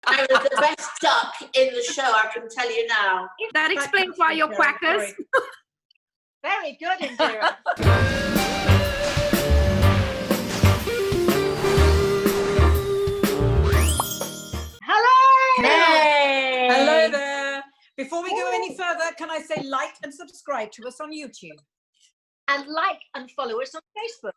I was the best duck in the show, I can tell you now. That explains why you're quackers. Very good, Indiraa. Hello! Hey! Hello there. Before we go any further, can I say like and subscribe to us on YouTube? And like and follow us on Facebook.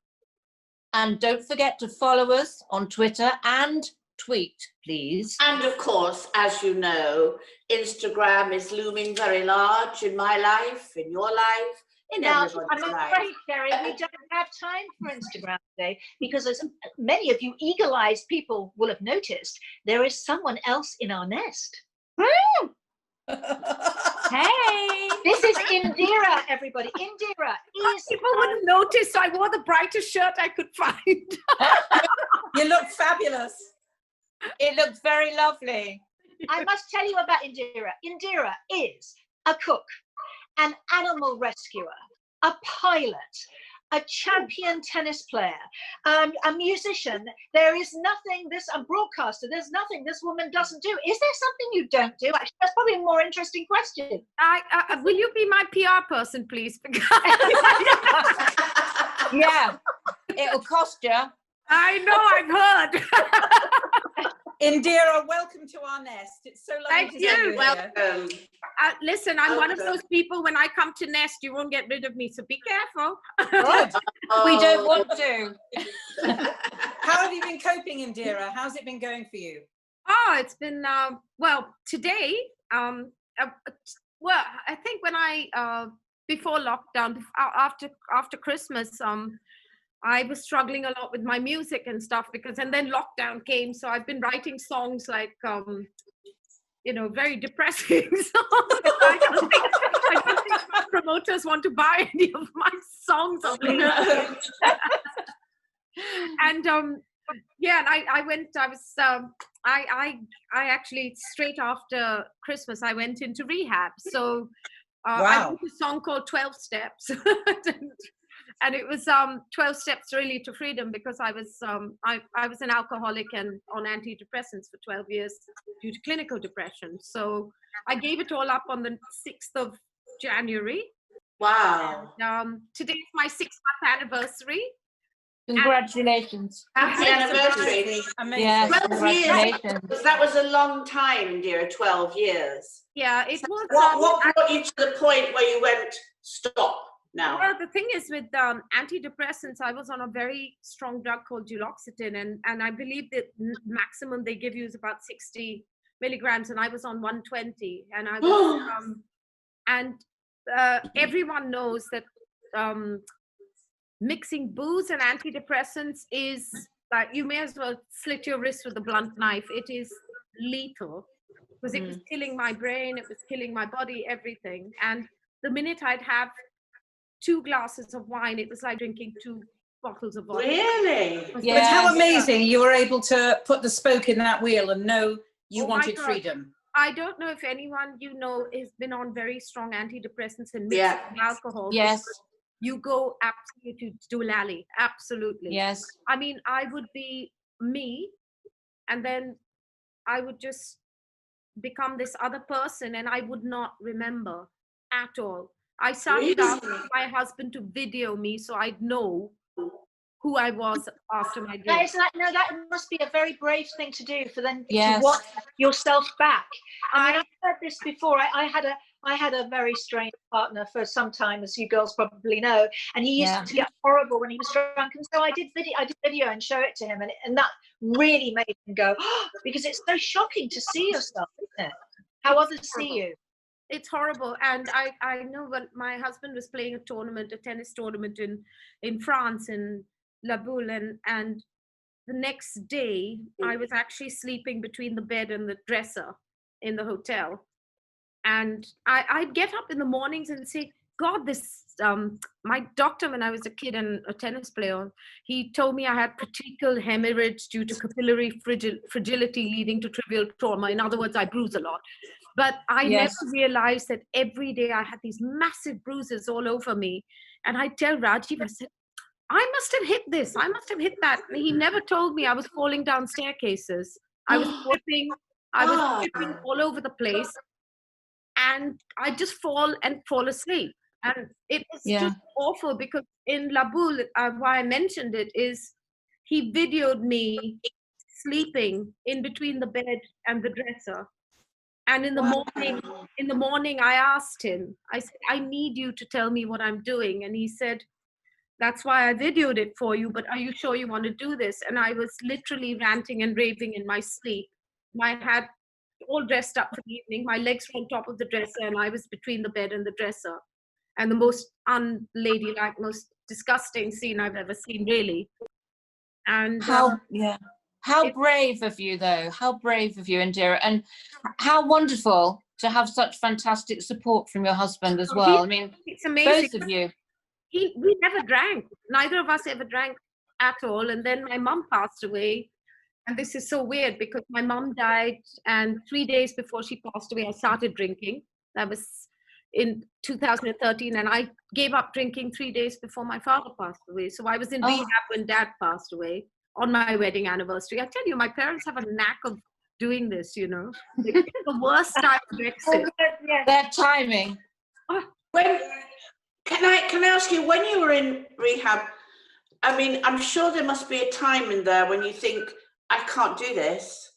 And don't forget to follow us on Twitter and tweet, please. And of course, as you know, Instagram is looming very large in my life, in your life, in Now, everybody's I'm life. afraid, Sherrie, we don't have time for Instagram today because, as many of you eagle-eyed people will have noticed, there is someone else in our nest. Hey! This is Indiraa, everybody. Indiraa is... People wouldn't notice, so I wore the brightest shirt I could find. You look fabulous. It looks very lovely. I must tell you about Indiraa. Indiraa is a cook, an animal rescuer, a pilot, a champion tennis player, a musician. There is nothing a broadcaster, there's nothing this woman doesn't do. Is there something you don't do? Actually, that's probably a more interesting question. Will you be my PR person, please? Yeah, it'll cost you. I know, I've heard. Indiraa, welcome to our nest. It's so lovely Thank to see you you. here. Welcome. Listen, I'm one of those people, when I come to Nest, you won't get rid of me, so be careful. Good. We don't want to. How have you been coping, Indiraa? How's it been going for you? Oh, it's been, well, today, well, I think when before lockdown, after Christmas, I was struggling a lot with my music and stuff and then lockdown came. So I've been writing songs like, very depressing songs. I don't think my promoters want to buy any of my songs. And I actually, straight after Christmas, I went into rehab. So I wrote a song called 12 Steps. And it was 12 steps really to freedom, because I was an alcoholic and on antidepressants for 12 years due to clinical depression. So I gave it all up on the 6th of January. Wow. And, today is my 6-month anniversary. Congratulations. Happy anniversary. Amazing. Yes, 12 years. congratulations. That was a long time, Indiraa, 12 years. Yeah, it was. What brought you to the point where you went, stop now? Well, the thing is with antidepressants, I was on a very strong drug called duloxetine, and I believe that maximum they give you is about 60 milligrams, and I was on 120, and I was everyone knows that mixing booze and antidepressants is like, you may as well slit your wrist with a blunt knife. It is lethal, because it was killing my brain, it was killing my body, everything. And the minute I'd have 2 glasses of wine, it was like drinking 2 bottles of vodka. Really? But how amazing you were able to put the spoke in that wheel and know you wanted freedom. I don't know if anyone has been on very strong antidepressants and mixed with alcohol. Yes. You go absolutely to doolally. Absolutely. Yes. I mean, I would be me, and then I would just become this other person, and I would not remember at all. I started asking my husband to video me so I'd know who I was after my drink. That must be a very brave thing to do, for them Yes. to watch yourself back. I mean, I've heard this before. I had a very strange partner for some time, as you girls probably know, and he used to get horrible when he was drunk. And so I did video and show it to him, and that really made him go, because it's so shocking to see yourself, isn't it? How others see you. It's horrible. And I know when my husband was playing a tennis tournament in France, in La Boule, and the next day I was actually sleeping between the bed and the dresser in the hotel. And I'd get up in the mornings and say, God, this, my doctor, when I was a kid and a tennis player, he told me I had petechial hemorrhage due to capillary fragility leading to trivial trauma. In other words, I bruise a lot. But I never realized that every day I had these massive bruises all over me. And I tell Rajiv, I said, I must have hit this. I must have hit that. And he never told me I was falling down staircases. I was tripping. I was tripping all over the place, and I just fall asleep. And it was just awful, because in La Boule, why I mentioned it is he videoed me sleeping in between the bed and the dresser. And in the morning, I asked him, I said, I need you to tell me what I'm doing. And he said, that's why I videoed it for you, but are you sure you want to do this? And I was literally ranting and raving in my sleep. I had all dressed up for the evening. My legs were on top of the dresser, and I was between the bed and the dresser. And the most unladylike, most disgusting scene I've ever seen, really. And how brave of you, though. How brave of you, Indira. And how wonderful to have such fantastic support from your husband as well. I mean, it's amazing. Both of you. We never drank. Neither of us ever drank at all. And then my mum passed away. And this is so weird, because my mum died, and 3 days before she passed away, I started drinking. That was in 2013, and I gave up drinking 3 days before my father passed away. So I was in rehab when Dad passed away on my wedding anniversary. I tell you, my parents have a knack of doing this, you know. They pick the worst time to exit. Their timing. When can I ask you, when you were in rehab, I mean, I'm sure there must be a time in there when you think, I can't do this.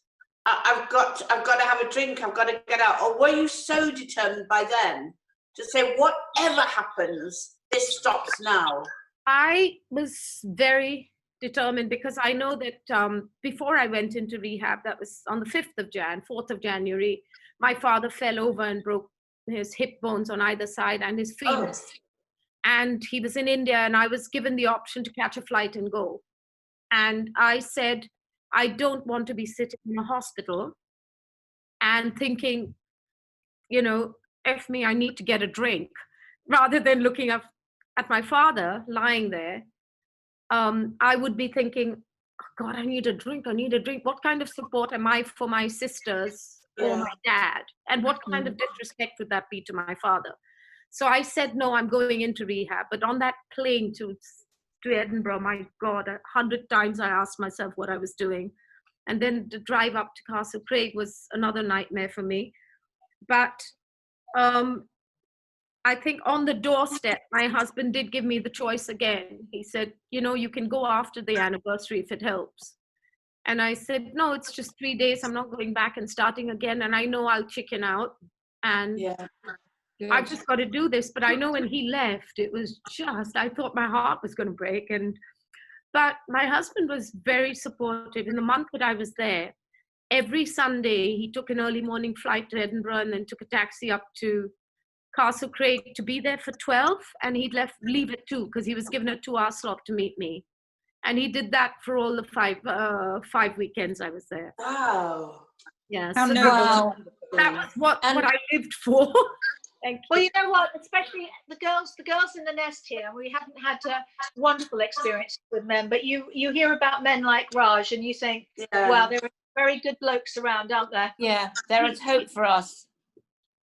I've got to have a drink. I've got to get out. Or were you so determined by then to say, whatever happens, this stops now? I was very determined, because I know that before I went into rehab, that was on the 4th of January, my father fell over and broke his hip bones on either side and his femur. And he was in India, and I was given the option to catch a flight and go. And I said, I don't want to be sitting in a hospital and thinking, you know, F me, I need to get a drink, rather than looking at my father lying there. I would be thinking, oh God, I need a drink. What kind of support am I for my sisters or my dad? And what kind of disrespect would that be to my father? So I said, no, I'm going into rehab. But on that plane to Edinburgh, my God, 100 times I asked myself what I was doing. And then the drive up to Castle Craig was another nightmare for me. But I think on the doorstep, my husband did give me the choice again. He said, you know, you can go after the anniversary if it helps. And I said, no, it's just 3 days. I'm not going back and starting again. And I know I'll chicken out. And I've just got to do this. But I know when he left, it was just, I thought my heart was going to break. But my husband was very supportive. In the month that I was there, every Sunday, he took an early morning flight to Edinburgh and then took a taxi up to Castle Craig to be there for 12. And he'd leave at 2, because he was given a 2-hour slot to meet me. And he did that for all the 5 weekends I was there. Wow. Yeah. How So noble. that was what I lived for. Thank you. Well, you know what? Especially the girls in the nest here. We haven't had wonderful experiences with men, but you hear about men like Raj, and you think, wow, there are very good blokes around, aren't there? Yeah, there is hope for us.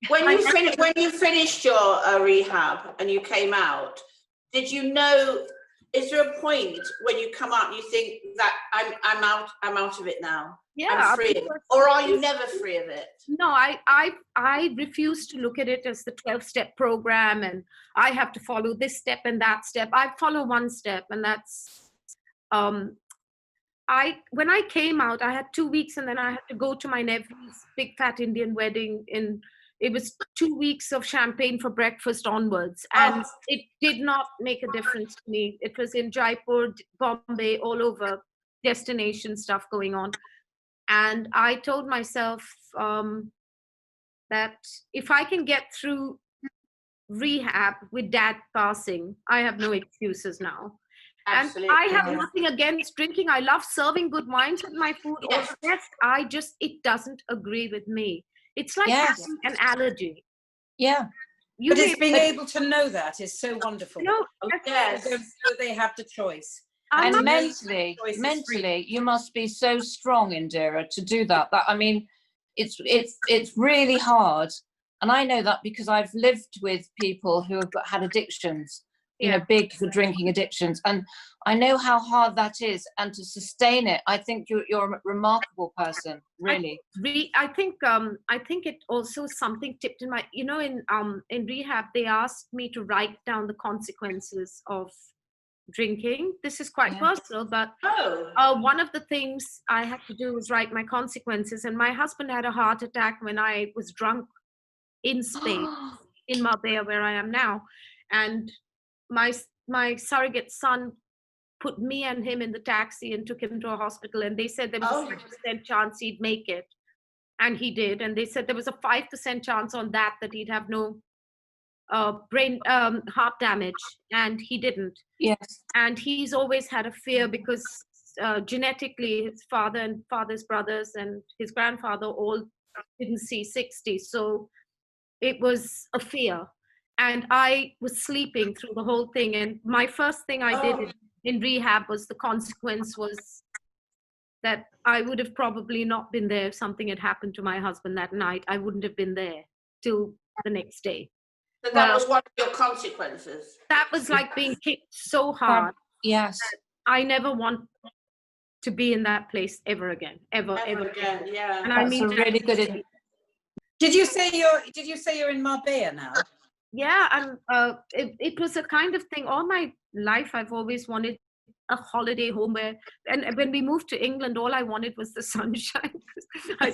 When you finished your rehab and you came out, did you know? Is there a point when you come out and you think that I'm out of it now? Yeah, I'm free of it. Or are you never free of it? No, I refuse to look at it as the 12-step program, and I have to follow this step and that step. I follow one step, and that's when I came out, I had 2 weeks, and then I had to go to my nephew's big fat Indian wedding. It was 2 weeks of champagne for breakfast onwards, and it did not make a difference to me. It was in Jaipur, Bombay, all over, destination stuff going on. And I told myself that if I can get through rehab with Dad passing, I have no excuses now. Absolutely. And I have nothing against drinking. I love serving good wines with my food. Yes. All the rest, it doesn't agree with me. It's like having an allergy. Yeah. But it's being able to know that is so wonderful. No, so they have the choice. And mentally, you must be so strong, Indira, to do that. I mean, it's really hard. And I know that because I've lived with people who have had addictions. you know, big for drinking addictions, and I know how hard that is, and to sustain it. I think you're a remarkable person, really. I think it also something tipped in my, you know, in rehab they asked me to write down the consequences of drinking. This is quite personal, but one of the things I had to do was write my consequences. And my husband had a heart attack when I was drunk in Spain, in Marbella, where I am now. And my surrogate son put me and him in the taxi and took him to a hospital. And they said there was a 6% chance he'd make it. And he did. And they said there was a 5% chance on that he'd have no heart damage, and he didn't. Yes. And he's always had a fear because genetically his father and father's brothers and his grandfather all didn't see 60, so it was a fear. And I was sleeping through the whole thing, and my first thing I did in rehab was, the consequence was that I would have probably not been there if something had happened to my husband that night. I wouldn't have been there till the next day. So that was one of your consequences. That was like being kicked so hard. Yes. I never want to be in that place ever again. Ever again. Yeah. And I mean, really good. Did you say you're in Marbella now? Yeah, and it was a kind of thing. All my life, I've always wanted a holiday home where, and when we moved to England, all I wanted was the sunshine. Oh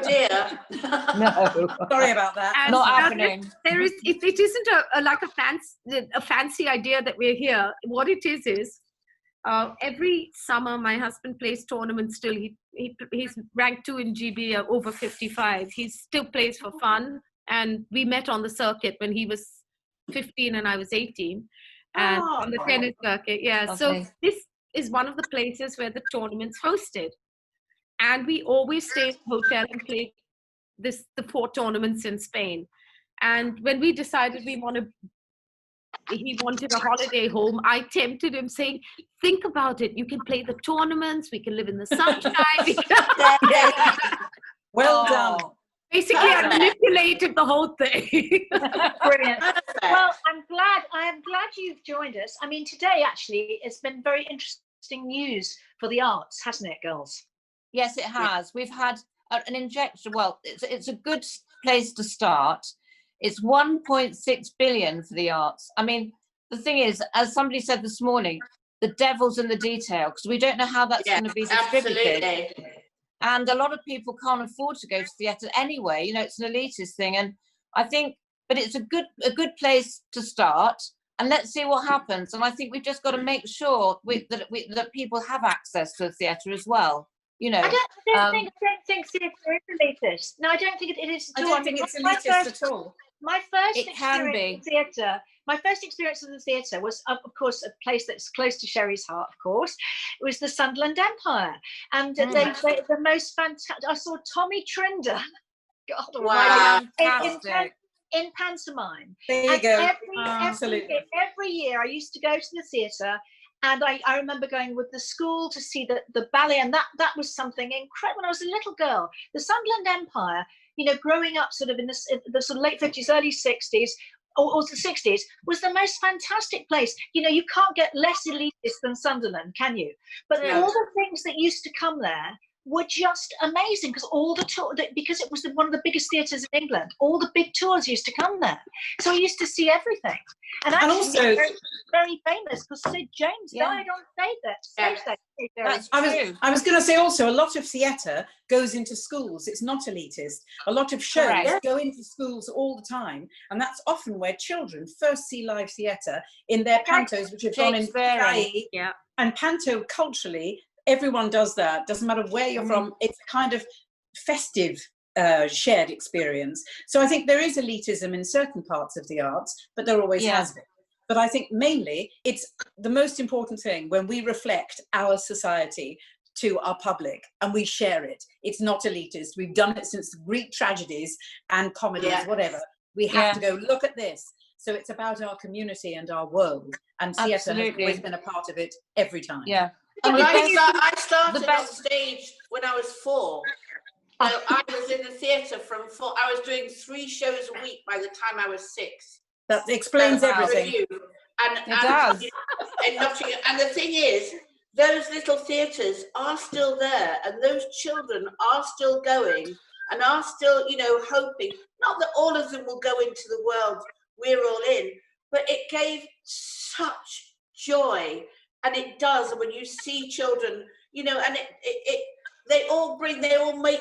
dear. No. Sorry about that. And Not happening. There is, it isn't like a fancy idea that we're here. What it is every summer my husband plays tournaments still. He's ranked 2 in GB over 55. He still plays for fun. And we met on the circuit when he was 15 and I was 18. And on the tennis circuit, yeah. Okay. So this is one of the places where the tournament's hosted. And we always stay in a hotel and play the 4 tournaments in Spain. And when we decided he wanted a holiday home, I tempted him saying, think about it. You can play the tournaments. We can live in the sunshine. Well done. Basically, I manipulated the whole thing. Brilliant. Well, I am glad you've joined us. I mean, today actually it's been very interesting news for the arts, hasn't it, girls? Yes, it has. We've had an injection. Well, it's a good place to start. It's 1.6 billion for the arts. I mean, the thing is, as somebody said this morning, the devil's in the detail, because we don't know how that's going to be distributed. Absolutely. And a lot of people can't afford to go to theatre anyway. You know, it's an elitist thing. And I think, but it's a good place to start. And let's see what happens. And I think we've just got to make sure that people have access to the theatre as well. You know, I don't think theatre is elitist. No, I don't think it is at all. I don't think it's elitist at all. My first It can be. theatre. My first experience of the theatre was, of course, a place that's close to Sherrie's heart. Of course, it was the Sunderland Empire, and they the most fantastic. I saw Tommy Trinder. God, wow! In pantomime. There you go. Absolutely. Every year, I used to go to the theatre. And I remember going with the school to see the ballet, and that was something incredible. When I was a little girl, the Sunderland Empire, you know, growing up sort of in the sort of late 50s, early 60s, or the 60s, was the most fantastic place. You know, you can't get less elitist than Sunderland, can you? But all the things that used to come there were just amazing, because because it was one of the biggest theatres in England, all the big tours used to come there. So I used to see everything. And also very, very famous because Sid James died on stage there. I was going to say also, a lot of theatre goes into schools. It's not elitist. A lot of shows go into schools all the time, and that's often where children first see live theatre in their pantos, which have gone in PIE. Yeah. And panto culturally, everyone does that. Doesn't matter where you're from. It's a kind of festive shared experience. So I think there is elitism in certain parts of the arts, but there always has been. But I think mainly it's the most important thing when we reflect our society to our public and we share it. It's not elitist. We've done it since the Greek tragedies and comedies, whatever. We have to go, look at this. So it's about our community and our world. And theatre has always been a part of it every time. Yeah. Well, I started on stage when I was 4. So I was in the theatre from 4. I was doing 3 shows a week by the time I was 6. That explains everything. review. And, It does. in Nottingham. And the thing is, those little theatres are still there, and those children are still going and are still, you know, hoping. Not that all of them will go into the world we're all in, but it gave such joy, and it does. And when you see children, you know, and they all make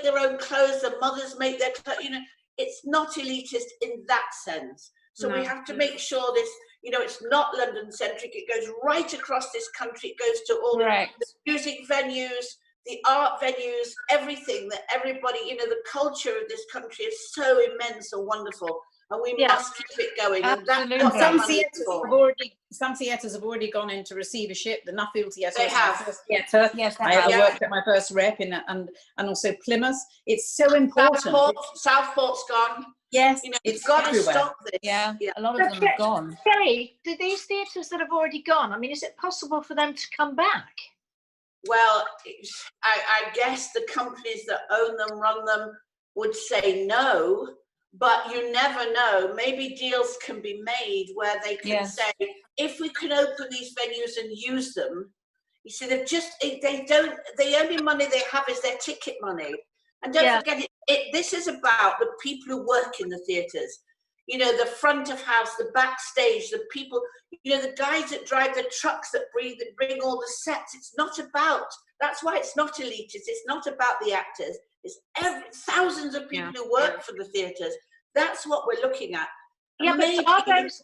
their own clothes. The mothers make their clothes. You know, it's not elitist in that sense. So we have to make sure this, you know, it's not London centric. It goes right across this country. It goes to all the music venues, the art venues, everything that everybody, you know, the culture of this country is so immense and wonderful. And we must keep it going. Absolutely. And some theatres have already gone in to receivership. The Nuffield Theatre. They have. Theatre. Yes, I worked at my first rep in, and also Plymouth. It's so important. Southport's gone. Yes, you know, it's got to stop this. Yeah, a lot of them have gone. Sherrie, do these theatres that have already gone, I mean, is it possible for them to come back? Well, I guess the companies that own them, run them, would say no. But you never know. Maybe deals can be made where they can say, if we can open these venues and use them, you see, the only money they have is their ticket money. And don't forget, this is about the people who work in the theatres. You know, the front of house, the backstage, the people, you know, the guys that drive the trucks that bring all the sets. It's not about, that's why it's not elitist. It's not about the actors. It's thousands of people who work for the theatres. That's what we're looking at. Yeah, maybe, but are those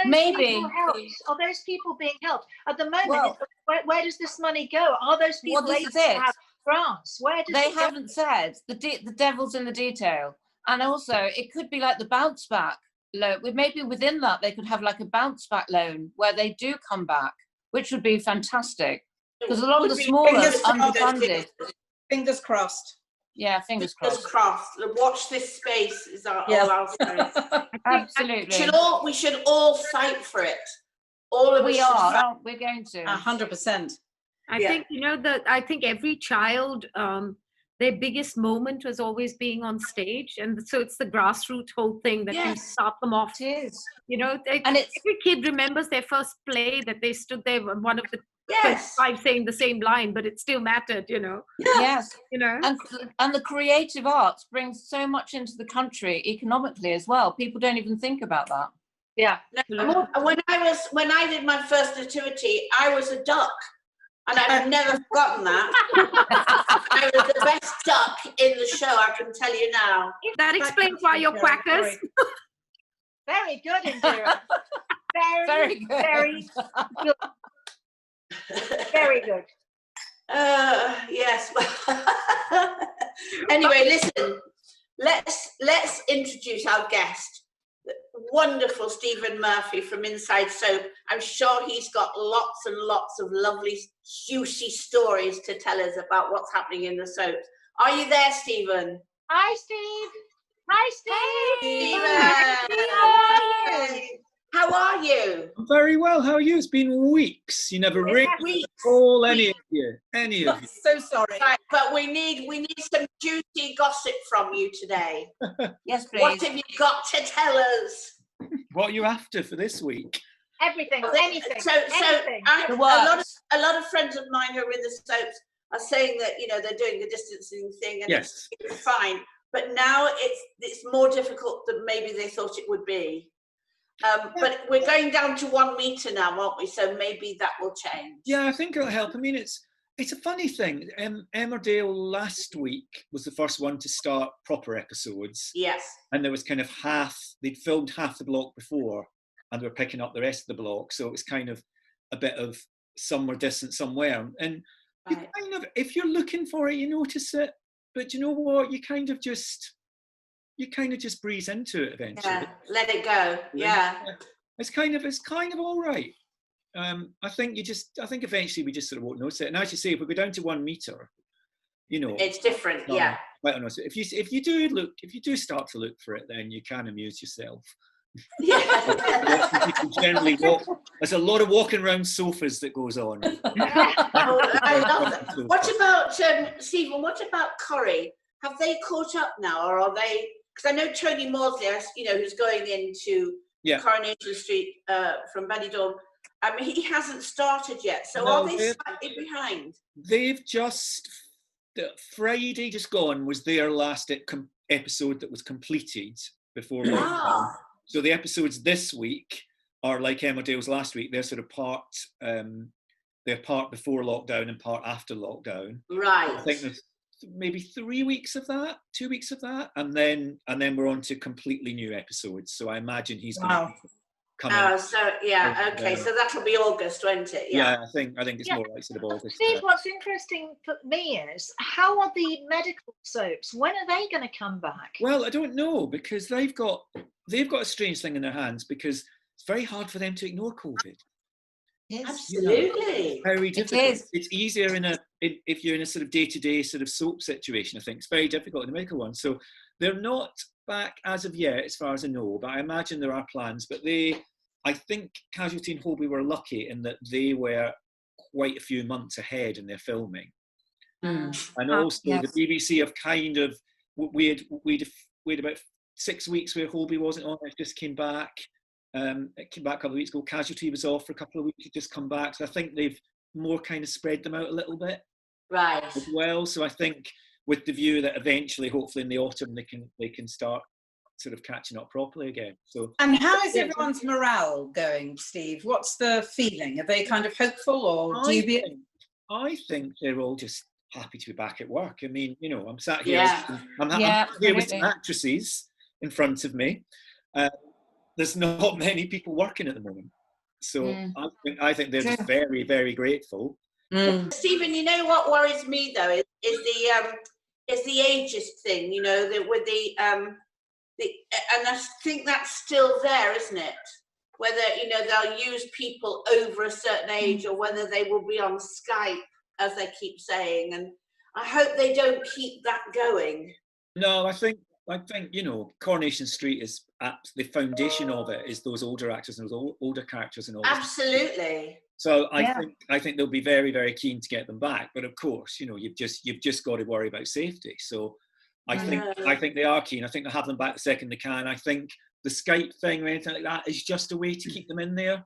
people helped? Are those people being helped? At the moment, where does this money go? Are those people able to have grants? Where does they haven't said. The devil's in the detail. And also, it could be like the bounce back loan. Maybe within that, they could have like a bounce back loan where they do come back, which would be fantastic. Because a lot of the smaller underfunded. Fingers crossed. Yeah, fingers crossed. Watch this space is all I'll say. Absolutely. We should all fight for it. All of us. We're going to. 100%. I think, you know, I think every child, their biggest moment was always being on stage, and so it's the grassroots whole thing that can start them off. It is. You know, and every kid remembers their first play that they stood there, one of the five saying the same line, but it still mattered, you know. Yes. You know. And the creative arts brings so much into the country economically as well. People don't even think about that. Yeah. No, when I did my first nativity, I was a duck. And I've never forgotten that. I was the best duck in the show, I can tell you now. That explains why you're quackers. Very good, Indiraa. Very good. Very good. Very good. Yes. Anyway, listen. Let's introduce our guest. Wonderful Stephen Murphy from Inside Soap. I'm sure he's got lots and lots of lovely, juicy stories to tell us about what's happening in the soaps. Are you there, Stephen? Hi, Steve. Hi, Steve. Stephen. How are you? How are you? I'm very well. How are you? It's been weeks. You never ring. Call any of you. So sorry. Right, but we need some juicy gossip from you today. Yes, please. What have you got to tell us? What are you after for this week? Everything. Anything. Anything. A lot of friends of mine who are in the soaps are saying that, you know, they're doing the distancing thing and it's fine. But now it's more difficult than maybe they thought it would be. But we're going down to 1 meter now, aren't we? So maybe that will change. Yeah, I think it'll help. I mean, it's a funny thing. Emmerdale last week was the first one to start proper episodes. Yes. And there was kind of they'd filmed half the block before and they were picking up the rest of the block. So it was kind of a bit of somewhere distant somewhere. And you kind of, if you're looking for it, you notice it. But you know what? You kind of just breeze into it eventually. Yeah, let it go. Yeah. It's kind of all right. I think eventually we just sort of won't notice it. And as you say, if we go down to 1 meter, you know, it's different. Yeah. Quite honest. If you do start to look for it, then you can amuse yourself. Yeah. Generally there's a lot of walking around sofas that goes on. I love that. What about Stephen? What about Corrie? Have they caught up now, or are they? Because I know Tony Maudsley, you know, who's going into Yeah. Coronation Street from Benidorm. I mean, he hasn't started yet. So No, are they they're- slightly behind? They've just, Friday just gone was their last episode that was completed before lockdown. Ah, So the episodes this week are like Emmerdale's last week. They're sort of they're part before lockdown and part after lockdown. right. I think there's maybe 3 weeks of that, 2 weeks of that, and then we're on to completely new episodes. So I imagine he's going to come in. So yeah, okay. So that'll be August, won't it? Yeah, I think it's Yeah. more like sort of August. Steve, what's interesting for me is how are the medical soaps? When are they going to come back? Well, I don't know, because they've got a strange thing in their hands, because it's very hard for them to ignore COVID. Yes. Absolutely. Very difficult. is. It's easier if you're in a sort of day-to-day sort of soap situation. I think it's very difficult in the medical one. So they're not back as of yet, as far as I know. But I imagine there are plans. But I think Casualty and Hobie were lucky in that they were quite a few months ahead in their filming. And also yes. the BBC have kind of we had about 6 weeks where Hobie wasn't on. It just came back. It came back a couple of weeks ago. Casualty was off for a couple of weeks. It just come back. So I think they've more kind of spread them out a little bit Right. as well. So I think with the view that eventually, hopefully in the autumn, they can start sort of catching up properly again. So. And how is everyone's morale going, Steve? What's the feeling? Are they kind of hopeful or dubious? I think they're all just happy to be back at work. I mean, I'm sat here. Yeah. I'm here with some actresses in front of me. There's not many people working at the moment, so I think they're just very, very grateful. Stephen, you know what worries me though is the ageist thing. With the and I think that's still there, isn't it? Whether they'll use people over a certain age, or whether they will be on Skype, as they keep saying, and I hope they don't keep that going. No, I think Coronation Street is at the foundation of it is those older actors and those older characters and all. Absolutely. So I think they'll be very, very keen to get them back. But of course, you've just got to worry about safety. So I think they are keen. I think they'll have them back the second they can. I think the Skype thing or anything like that is just a way to keep them in there.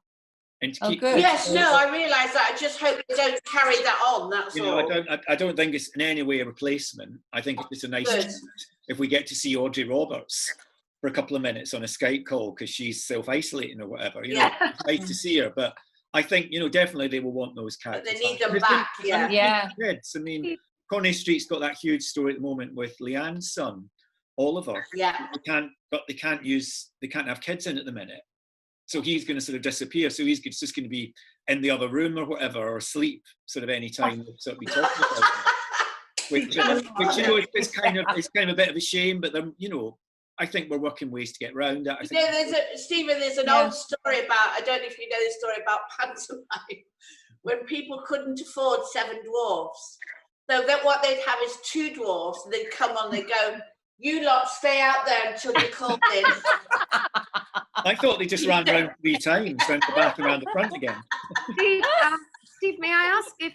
And to keep good. Yes, no, I realise that. I just hope they don't carry that on. That's all. I don't think it's in any way a replacement. I think it's just a nice treat if we get to see Audrey Roberts for a couple of minutes on a Skype call because she's self-isolating or whatever. It's nice to see her. But I think definitely they will want those characters. But they need them back. Yeah. Kids. I mean, Coronation Street's got that huge story at the moment with Leanne's son, Oliver. Yeah. They can't have kids in at the minute. So he's going to sort of disappear. So he's just going to be in the other room or whatever, or asleep sort of any time we'll sort of be talking about him. Which is kind of a bit of a shame, but I think we're working ways to get around that. Stephen, there's an old story about, I don't know if you know the story about pantomime, when people couldn't afford 7 dwarfs. So that what they'd have is 2 dwarfs, and they'd come on, they'd go, "You lot stay out there until you're called in." I thought they just ran around 3 times, went back around the front again. Steve, may I ask if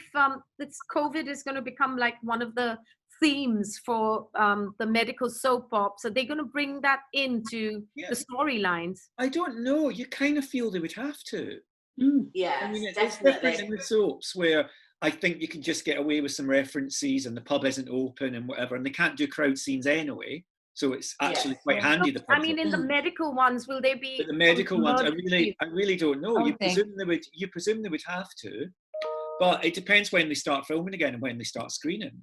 this COVID is going to become like one of the themes for the medical soap ops? Are they going to bring that into the storylines? I don't know. You kind of feel they would have to. Yeah, I mean, it's definitely. different in the soaps where I think you can just get away with some references and the pub isn't open and whatever, and they can't do crowd scenes anyway. So it's actually quite handy. I mean, in the medical ones, will they be? But the medical ones, I really don't know. You presume they would have to, but it depends when they start filming again and when they start screening,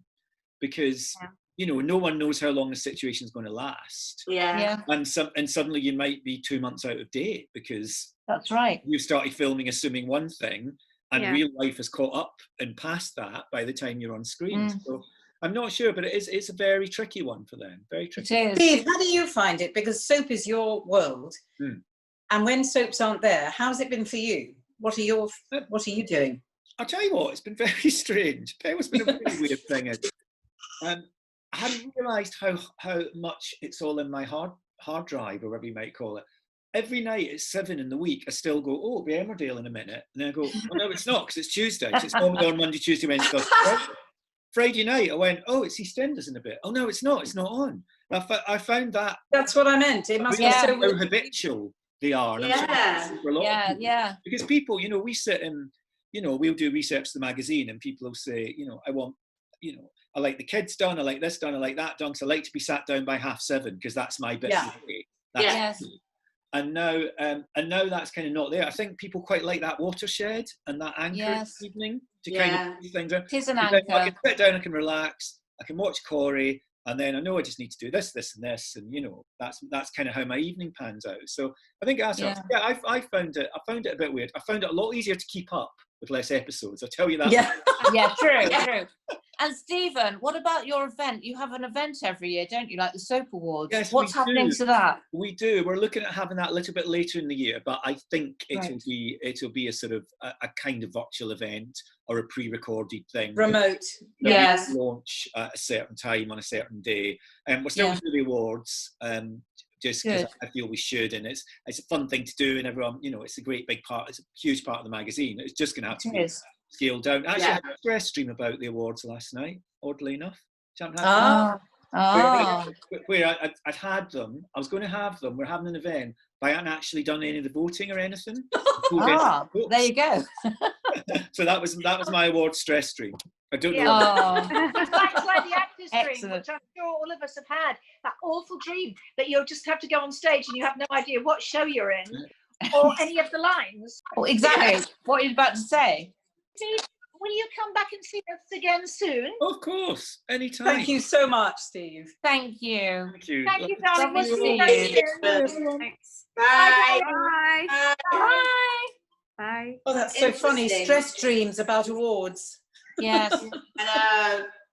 because no one knows how long the situation is going to last. Yeah. And suddenly you might be 2 months out of date because that's right. You started filming assuming one thing, and real life has caught up and past that by the time you're on screen. So I'm not sure, but it's a very tricky one for them. Very tricky. It is. Steve, how do you find it? Because soap is your world, and when soaps aren't there, how's it been for you? What are you doing? I'll tell you what, it's been very strange. It's been a really weird thing. I hadn't realised how much it's all in my hard drive, or whatever you might call it. Every night at 7 in the week, I still go, "Oh, it'll be Emmerdale in a minute," and then I go, "Oh no, it's not, because it's Tuesday. It's normally on Monday, Tuesday, Wednesday, Thursday." Friday night, I went, "Oh, it's EastEnders in a bit." "Oh no, it's not. It's not on." I found that. That's what I meant. It must be so habitual they are. And I'm sure Yeah. for a lot of Yeah, people. yeah. Because people, you know, we sit in, you know, we'll do research to the magazine, and people will say, you know, I want, you know, I like the kids done, I like this done, I like that done, because I like to be sat down by 7:30 because that's my bit of the day. That's Yes. and now that's kind of not there. I think people quite like that watershed and that anchor Yes. evening to kind Yeah. of do things. It is an I can anchor. sit down, I can relax, I can watch Corey, and then I know I just need to do this, this, and this, and you know, that's kind of how my evening pans out. So I think that's Yeah. I found it a bit weird. I found it a lot easier to keep up with less episodes. I'll tell you that. Yeah. Yeah, true. And Stephen, what about your event? You have an event every year, don't you? Like the Soap Awards. Yes, What's we happening do. to that? We do. We're looking at having that a little bit later in the year, but I think it'll Right. be a sort of a kind of virtual event or a pre-recorded thing. Remote. that Yes. we launch at a certain time on a certain day, and we're still Yeah. doing the awards. Just because Good. I feel we should, and it's a fun thing to do, and everyone, you know, it's a great big part. It's a huge part of the magazine. It's just going to have to It be is. scaled down. Actually, Yeah. I had a stress stream about the awards last night. Oddly enough, you haven't had Ah. Oh. where I'd had them. I was going to have them. We're having an event, but I hadn't actually done any of the voting or anything. There you go. So that was my award stress stream. I don't know. Oh. It's like the actor's dream, Excellent. which I'm sure all of us have had. That awful dream that you'll just have to go on stage and you have no idea what show you're in or any of the lines. Well, exactly. What are you about to say? Steve, will you come back and see us again soon? Of course, anytime. Thank you so much, Steve. Thank you. Thank you. Thank you, darling. We'll Lovely see you to very see soon. Thanks. Bye. Bye. Bye. Bye. Oh, that's so funny. Interesting. Stress dreams about awards. Yes. Do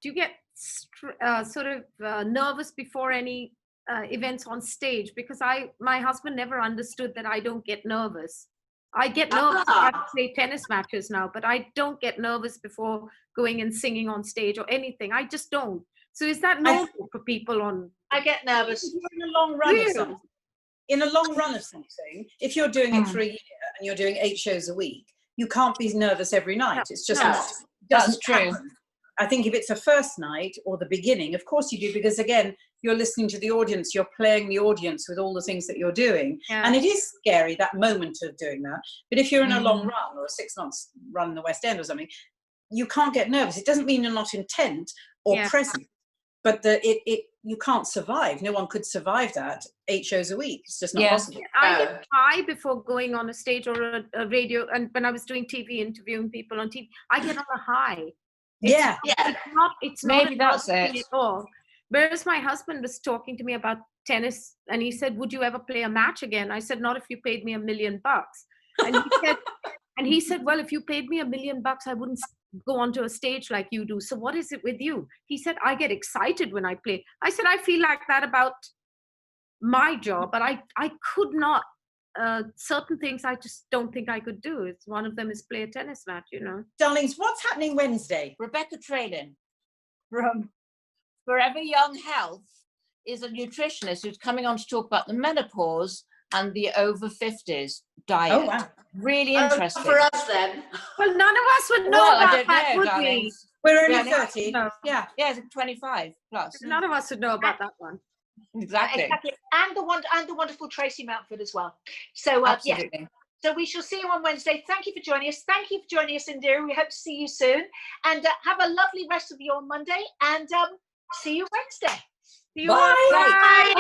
you get sort of nervous before any events on stage? Because my husband never understood that I don't get nervous. I get nervous if I have to play tennis matches now, but I don't get nervous before going and singing on stage or anything. I just don't. So is that normal for people on? I get nervous. If you're in a long run Really? of something, if you're doing it for a year and you're doing 8 shows a week, you can't be nervous every night. It's just No. not. That's doesn't true. happen. I think if it's a first night or the beginning, of course you do, because again, you're listening to the audience, you're playing the audience with all the things that you're doing. Yeah. And it is scary, that moment of doing that. But if you're in a long Mhm. run or a 6 months run in the West End or something, you can't get nervous. It doesn't mean you're not intent or Yeah. present, but you can't survive. No one could survive that 8 shows a week. It's just not Yeah. possible. I get high before going on a stage or a radio, and when I was doing TV, interviewing people on TV, I get on a high. Yeah. It's not Maybe a that's nervous thing it. at all. Whereas my husband was talking to me about tennis, and he said, "Would you ever play a match again?" I said, "Not if you paid me $1 million." And he said, "Well, if you paid me $1 million, I wouldn't go onto a stage like you do. So what is it with you?" He said, "I get excited when I play." I said, "I feel like that about my job, but I could not. Certain things I just don't think I could do. It's one of them is play a tennis match, you know." Darlings, what's happening Wednesday? Rebecca Traylin from Forever Young Health is a nutritionist who's coming on to talk about the menopause and the over 50s diet. Oh, wow. Really interesting. For us then. Well, none of us would know Well, I about don't that, know, would darlings. We're only Yeah, 30. No. Yeah. Yeah, it's 25 plus. None of us would know about that one. Exactly. Exactly. And the wonderful Tracy Mountford as well. So yeah. Absolutely. So we shall see you on Wednesday. Thank you for joining us. Thank you for joining us, Indira. We hope to see you soon. And have a lovely rest of your Monday. And see you Wednesday. See you Bye. all. Bye.